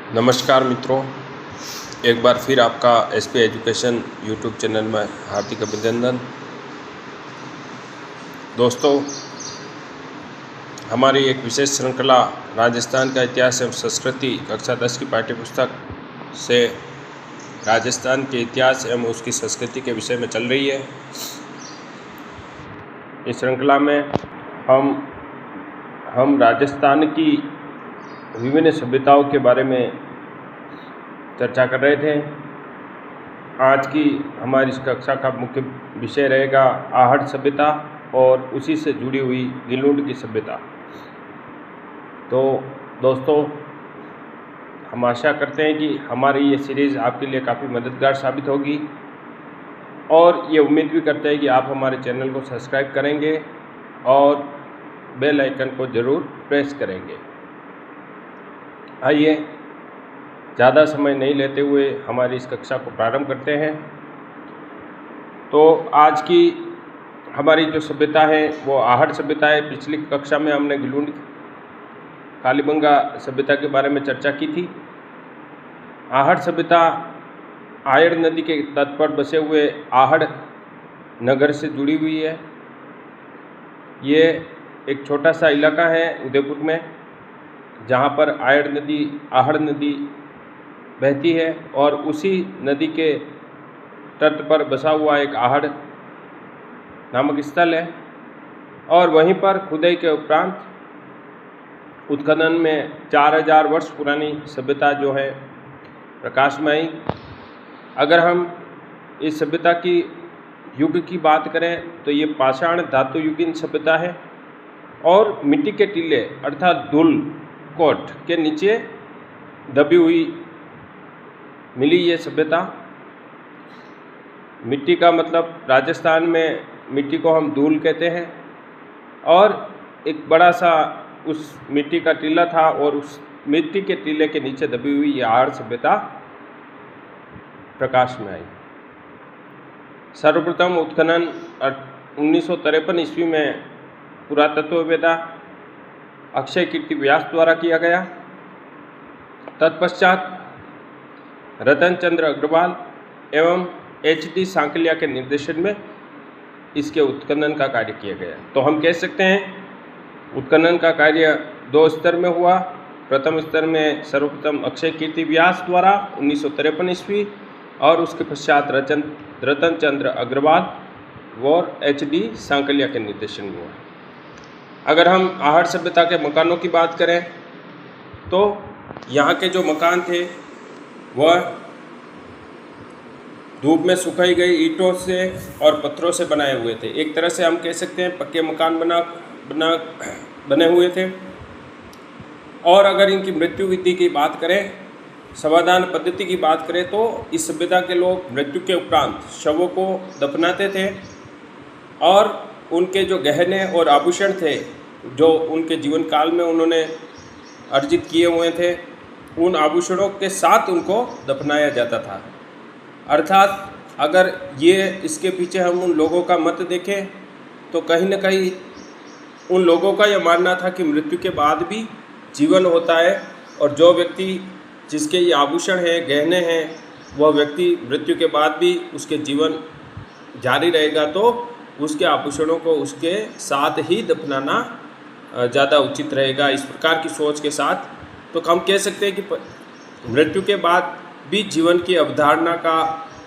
नमस्कार मित्रों, एक बार फिर आपका एसपी एजुकेशन यूट्यूब चैनल में हार्दिक अभिनंदन। दोस्तों, हमारी एक विशेष श्रृंखला राजस्थान का इतिहास एवं संस्कृति कक्षा 10 की पाठ्यपुस्तक से राजस्थान के इतिहास एवं उसकी संस्कृति के विषय में चल रही है। इस श्रृंखला में हम राजस्थान की विभिन्न सभ्यताओं के बारे में चर्चा कर रहे थे। आज की हमारी इस कक्षा का मुख्य विषय रहेगा आहट सभ्यता और उसी से जुड़ी हुई गिलुंड की सभ्यता। तो दोस्तों, हम आशा करते हैं कि हमारी ये सीरीज़ आपके लिए काफ़ी मददगार साबित होगी और ये उम्मीद भी करते हैं कि आप हमारे चैनल को सब्सक्राइब करेंगे और बेल आइकन को ज़रूर प्रेस करेंगे। आइए, ज़्यादा समय नहीं लेते हुए हमारी इस कक्षा को प्रारंभ करते हैं। तो आज की हमारी जो सभ्यता है वो आहट सभ्यता है। पिछली कक्षा में हमने गिलुंड कालीबंगा सभ्यता के बारे में चर्चा की थी। आहट सभ्यता आयड़ नदी के तट पर बसे हुए आहड़ नगर से जुड़ी हुई है। ये एक छोटा सा इलाका है उदयपुर में, जहाँ पर आहड़ नदी बहती है और उसी नदी के तट पर बसा हुआ एक आहड़ नामक स्थल है। और वहीं पर खुदाई के उपरांत उत्खनन में 4000 वर्ष पुरानी सभ्यता जो है प्रकाश में आई। अगर हम इस सभ्यता की युग की बात करें तो ये पाषाण धातु युगीन सभ्यता है और मिट्टी के टीले अर्थात धूल कोट के नीचे दबी हुई मिली ये सभ्यता। मिट्टी का मतलब राजस्थान में मिट्टी को हम धूल कहते हैं और एक बड़ा सा उस मिट्टी का टीला था और उस मिट्टी के टीले के नीचे दबी हुई ये आहड़ सभ्यता प्रकाश में आई। सर्वप्रथम उत्खनन 1953 ईस्वी में पुरातत्ववेत्ता अक्षय कीर्ति व्यास द्वारा किया गया। तत्पश्चात रतन चंद्र अग्रवाल एवं HD सांकलिया के निर्देशन में इसके उत्खनन का कार्य किया गया। तो हम कह सकते हैं उत्खनन का कार्य 2 स्तर में हुआ। प्रथम स्तर में सर्वप्रथम अक्षय कीर्ति व्यास द्वारा 1953 ईस्वी और उसके पश्चात रतन चंद्र अग्रवाल और HD सांकलिया के निर्देशन में हुआ। अगर हम आहट सभ्यता के मकानों की बात करें तो यहाँ के जो मकान थे वह धूप में सुखाई गई ईंटों से और पत्थरों से बनाए हुए थे। एक तरह से हम कह सकते हैं पक्के मकान बने हुए थे। और अगर इनकी मृत्यु विधि की बात करें, समाधान पद्धति की बात करें, तो इस सभ्यता के लोग मृत्यु के उपरांत शवों को दफनाते थे और उनके जो गहने और आभूषण थे जो उनके जीवन काल में उन्होंने अर्जित किए हुए थे, उन आभूषणों के साथ उनको दफनाया जाता था। अर्थात अगर ये इसके पीछे हम उन लोगों का मत देखें तो कहीं न कहीं उन लोगों का यह मानना था कि मृत्यु के बाद भी जीवन होता है और जो व्यक्ति जिसके ये आभूषण हैं, गहने हैं, वह व्यक्ति मृत्यु के बाद भी उसके जीवन जारी रहेगा, तो उसके आभूषणों को उसके साथ ही दफनाना ज़्यादा उचित रहेगा। इस प्रकार की सोच के साथ तो हम कह सकते हैं कि मृत्यु के बाद भी जीवन की अवधारणा का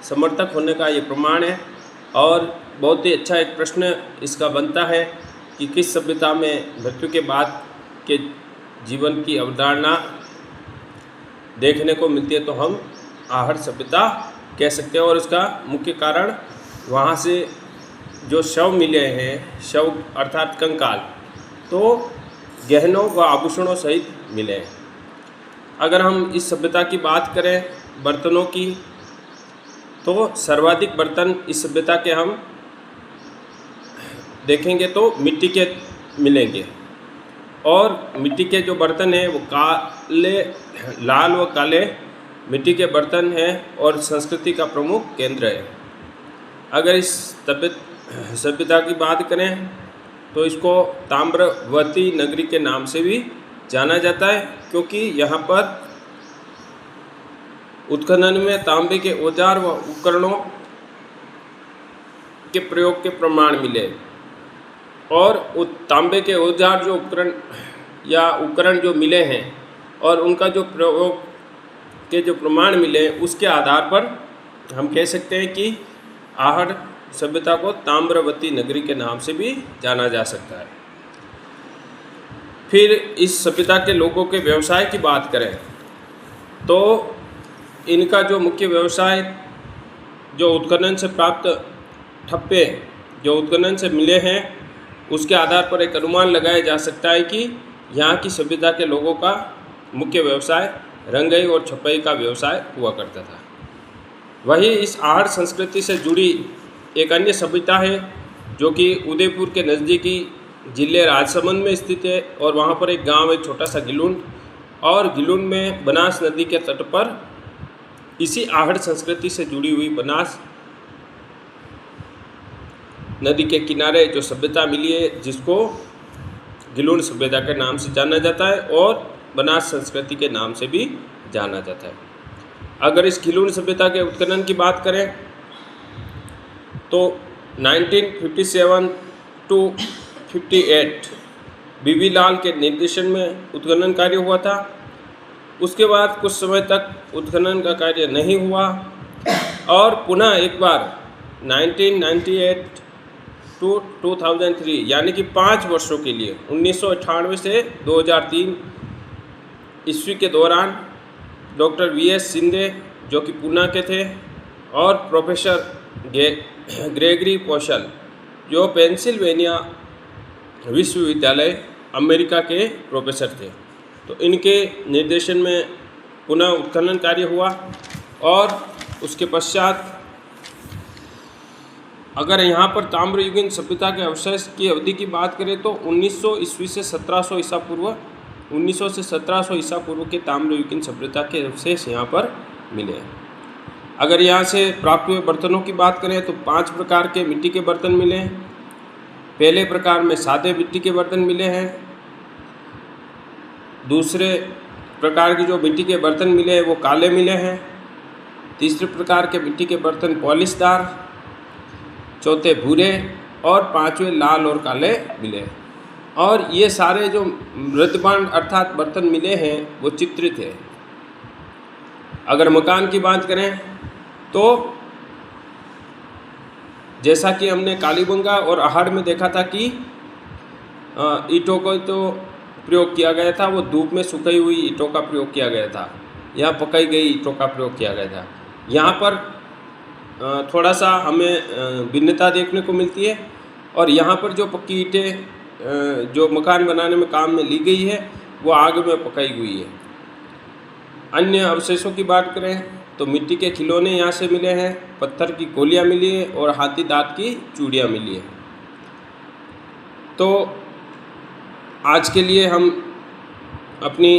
समर्थक होने का ये प्रमाण है। और बहुत ही अच्छा एक प्रश्न इसका बनता है कि किस सभ्यता में मृत्यु के बाद के जीवन की अवधारणा देखने को मिलती है, तो हम आहट सभ्यता कह सकते हैं। और इसका मुख्य कारण वहाँ से जो शव मिले हैं, शव अर्थात कंकाल, तो गहनों व आभूषणों सहित मिले हैं। अगर हम इस सभ्यता की बात करें बर्तनों की, तो सर्वाधिक बर्तन इस सभ्यता के हम देखेंगे तो मिट्टी के मिलेंगे। और मिट्टी के जो बर्तन हैं वो लाल व काले मिट्टी के बर्तन हैं और संस्कृति का प्रमुख केंद्र है। अगर इस सभ्यता की बात करें तो इसको ताम्रवती नगरी के नाम से भी जाना जाता है, क्योंकि यहाँ पर उत्खनन में तांबे के औजार व उपकरणों के प्रयोग के प्रमाण मिले और तांबे के औजार जो उपकरण जो मिले हैं और उनका जो प्रयोग के जो प्रमाण मिले उसके आधार पर हम कह सकते हैं कि आहड़ सभ्यता को ताम्रवती नगरी के नाम से भी जाना जा सकता है। फिर इस सभ्यता के लोगों के व्यवसाय की बात करें तो इनका जो मुख्य व्यवसाय जो उत्खनन से प्राप्त ठप्पे जो उत्खनन से मिले हैं उसके आधार पर एक अनुमान लगाया जा सकता है कि यहाँ की सभ्यता के लोगों का मुख्य व्यवसाय रंगाई और छपाई का व्यवसाय हुआ करता था। वही इस आहड़ संस्कृति से जुड़ी एक अन्य सभ्यता है जो कि उदयपुर के नज़दीकी जिले राजसमंद में स्थित है और वहाँ पर एक गांव है छोटा सा गिलुंड, और गिलुंड में बनास नदी के तट पर इसी आहड़ संस्कृति से जुड़ी हुई बनास नदी के किनारे जो सभ्यता मिली है जिसको गिलुंड सभ्यता के नाम से जाना जाता है और बनास संस्कृति के नाम से भी जाना जाता है। अगर इस गिलुंड सभ्यता के उत्खनन की बात करें तो 1957 to 58 बीबी लाल के निर्देशन में उत्खनन कार्य हुआ था। उसके बाद कुछ समय तक उत्खनन का कार्य नहीं हुआ और पुनः एक बार 1998 to 2003 यानी कि 5 वर्षों के लिए 1998 से 2003 ईस्वी के दौरान डॉक्टर वीएस शिंदे जो कि पूना के थे और प्रोफेसर ग्रेगरी पोशल जो पेंसिल्वेनिया विश्वविद्यालय अमेरिका के प्रोफेसर थे, तो इनके निर्देशन में पुनः उत्खनन कार्य हुआ। और उसके पश्चात अगर यहाँ पर ताम्रयुगीन सभ्यता के अवशेष की अवधि की बात करें तो 1900 ईस्वी से 1700 ईसा पूर्व 1900 से 1700 ईसा पूर्व के ताम्रयुगीन सभ्यता के अवशेष यहाँ पर मिले हैं। अगर यहाँ से प्राप्त हुए बर्तनों की बात करें तो 5 प्रकार के मिट्टी के बर्तन मिले हैं। पहले प्रकार में सादे मिट्टी के बर्तन मिले हैं। दूसरे प्रकार की जो मिट्टी के बर्तन मिले हैं वो काले मिले हैं। तीसरे प्रकार के मिट्टी के बर्तन पॉलिशदार, चौथे भूरे और पांचवें लाल और काले मिले। और ये सारे जो मृदबान अर्थात बर्तन मिले हैं वो चित्रित है। अगर मकान की बात करें तो जैसा कि हमने कालीबंगा और आहड़ में देखा था कि ईंटों को तो प्रयोग किया गया था, वो धूप में सुखाई हुई ईंटों का प्रयोग किया गया था, यहाँ पकाई गई ईंटों का प्रयोग किया गया था। यहाँ पर थोड़ा सा हमें भिन्नता देखने को मिलती है और यहाँ पर जो पक्की ईंटें जो मकान बनाने में काम में ली गई है वो आग में पकाई हुई है। अन्य अवशेषों की बात करें तो मिट्टी के खिलौने यहाँ से मिले हैं, पत्थर की गोलियाँ मिली है और हाथी दांत की चूड़ियाँ मिली है। तो आज के लिए हम अपनी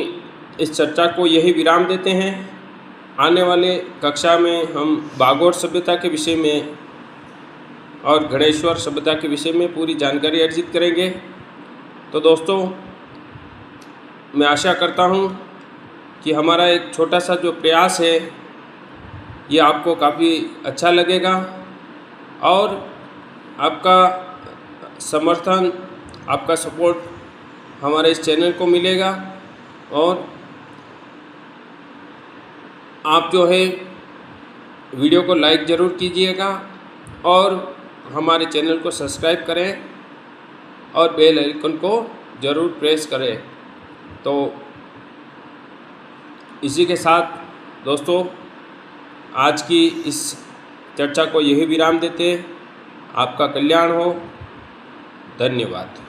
इस चर्चा को यही विराम देते हैं। आने वाले कक्षा में हम बागोर सभ्यता के विषय में और गणेश्वर सभ्यता के विषय में पूरी जानकारी अर्जित करेंगे। तो दोस्तों, मैं आशा करता हूँ कि हमारा एक छोटा सा जो प्रयास है ये आपको काफ़ी अच्छा लगेगा और आपका समर्थन, आपका सपोर्ट हमारे इस चैनल को मिलेगा और आप जो है वीडियो को लाइक ज़रूर कीजिएगा और हमारे चैनल को सब्सक्राइब करें और बेल आइकन को ज़रूर प्रेस करें। तो इसी के साथ दोस्तों आज की इस चर्चा को यही विराम देते हैं। आपका कल्याण हो। धन्यवाद।